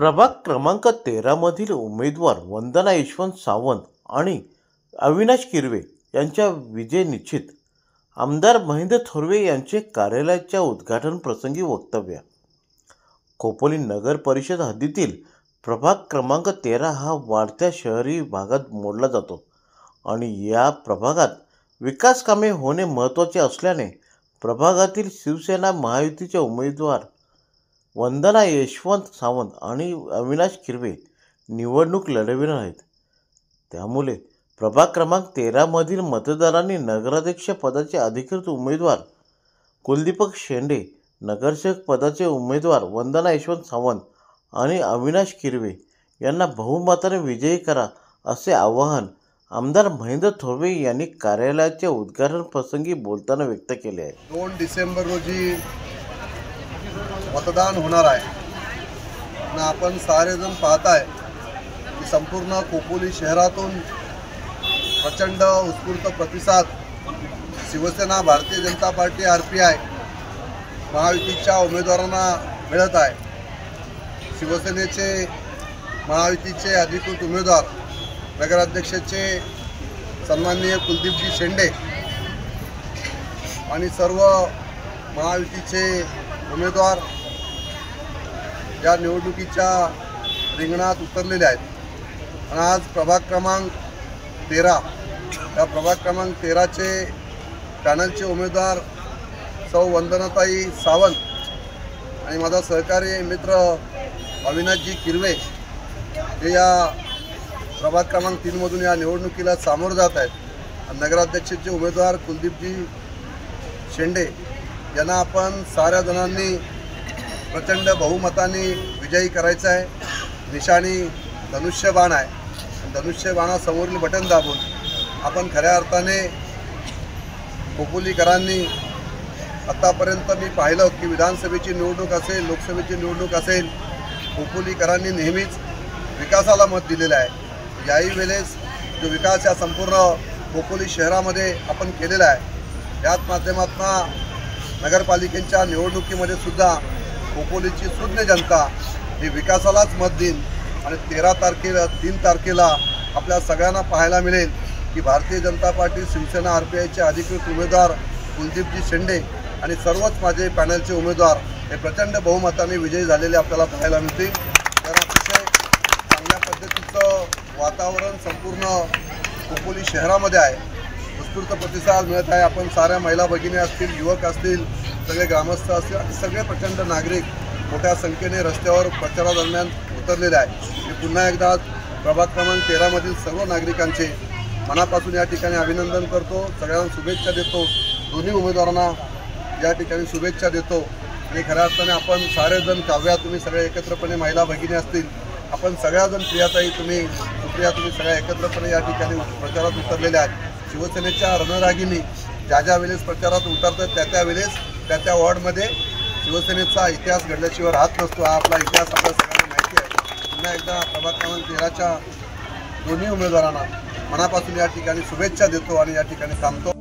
प्रभाग क्रमांक 13 मधील उमेदवार वंदना यशवंत सावंत आणि अविनाश किरवे यांचा विजय निश्चित. आमदार महेंद्र थोरवे यांचे कार्यालयाच्या उद्घाटन प्रसंगी वक्तव्य. खोपोली नगर परिषद हद्दीतील प्रभाग क्रमांक 13 हा वाढत्या शहरी भागात मोडला जातो आणि या प्रभागात विकास कामे होणे महत्त्वाचे असल्याने प्रभागातील शिवसेना महायुतीचे उमेदवार वंदना यशवंत सावंत आणि अविनाश किरवे निवडणूक लढविणार आहेत. त्यामुळे प्रभाग क्रमांक 13 मधील मतदारांनी नगराध्यक्ष पदाचे अधिकृत उमेदवार कुलदीपक शेंडे, नगरसेवक पदाचे उमेदवार वंदना यशवंत सावंत आणि अविनाश किरवे यांना बहुमताने विजयी करा असे आवाहन आमदार महेंद्र थोरवे यांनी कार्यालयाच्या उद्घाटन प्रसंगी बोलताना व्यक्त केले आहे. 2 डिसेंबर रोजी मतदान होणार आहे आणि आपण सारेजण पाहताय की संपूर्ण खोपोली शहरातून प्रचंड उत्स्फूर्त प्रतिसाद शिवसेना, भारतीय जनता पार्टी, RPI महायुतीच्या उमेदवारांना मिळत आहे. शिवसेनेचे महायुतीचे अधिकृत उमेदवार नगराध्यक्षाचे सन्माननीय कुलदीपजी शेंडे आणि सर्व महायुतीचे उमेदवार या निवडणुकीच्या रिंगणात उतरलेले आहेत. आणि आज प्रभाग क्रमांक 13 या प्रभाग क्रमांक 13चे पॅनलचे उमेदवार सौ वंदनाताई सावंत आणि माझा सहकारी मित्र अविनाशजी किरवे हे या प्रभाग क्रमांक 3 मधून या निवडणुकीला सामोरं जात आहेत. नगराध्यक्षाचे उमेदवार कुलदीपजी शेंडे यांना आपण साऱ्या जणांनी प्रचंड बहुमताने विजयी करायचं आहे. निशाणी धनुष्यबाण आहे. धनुष्यबाणासमोरील बटन दाबून आपण खऱ्या अर्थाने खोपोलीकरांनी आत्तापर्यंत मी पाहिलं की विधानसभेची निवडणूक असेल, लोकसभेची निवडणूक असेल, खोपोलीकरांनी नेहमीच विकासाला मत दिलेलं आहे. याही वेळेस जो विकास या संपूर्ण खोपोली शहरामध्ये आपण केलेला आहे, याच माध्यमातून नगरपालिकेच्या निवडणुकीमध्ये सुद्धा खोपोलीची सुज्ञ जनता ही विकासालाच मत देईल. आणि 3 तारखेला आपल्या सगळ्यांना पाहायला मिळेल की भारतीय जनता पार्टी, शिवसेना, RPIचे अधिकृत उमेदवार कुलदीपजी शेंडे आणि सर्वच माझे पॅनलचे उमेदवार हे प्रचंड बहुमताने विजयी झालेले आपल्याला पाहायला मिळतील. तर अतिशय चांगल्या पद्धतीचं वातावरण संपूर्ण खोपोली शहरामध्ये आहे. उत्स्फूर्त प्रतिसाद मिळत आहे. आपण साऱ्या महिला भगिनी असतील, युवक असतील, सगळे ग्रामस्थ असतील आणि सगळे प्रचंड नागरिक मोठ्या संख्येने रस्त्यावर प्रचारादरम्यान उतरलेले आहे. मी पुन्हा एकदा प्रभाग क्रमांक 13 मधील सर्व नागरिकांचे मनापासून या ठिकाणी अभिनंदन करतो. सगळ्यांना शुभेच्छा देतो. दोन्ही उमेदवारांना या ठिकाणी शुभेच्छा देतो. आणि खऱ्या अर्थाने आपण सारेजण, काव्या तुम्ही सगळे एकत्रपणे, महिला भगिनी असतील, आपण सगळ्याजण, प्रियाताई तुम्ही, सुप्रिया तुम्ही सगळ्या एकत्रपणे या ठिकाणी प्रचारात उतरलेल्या आहेत. शिवसेनेच्या रणरागिनी ज्या वेळेस प्रचारात उतरतात त्या वेळेस त्या वॉर्डमध्ये शिवसेनेचा इतिहास घडल्याशिवाय राहत नसतो. हा आपला इतिहास आपल्या सगळ्यांना माहिती आहे. पुन्हा एकदा प्रभाग क्रमांक 13च्या दोन्ही उमेदवारांना मनापासून या ठिकाणी शुभेच्छा देतो आणि या ठिकाणी थांबतो.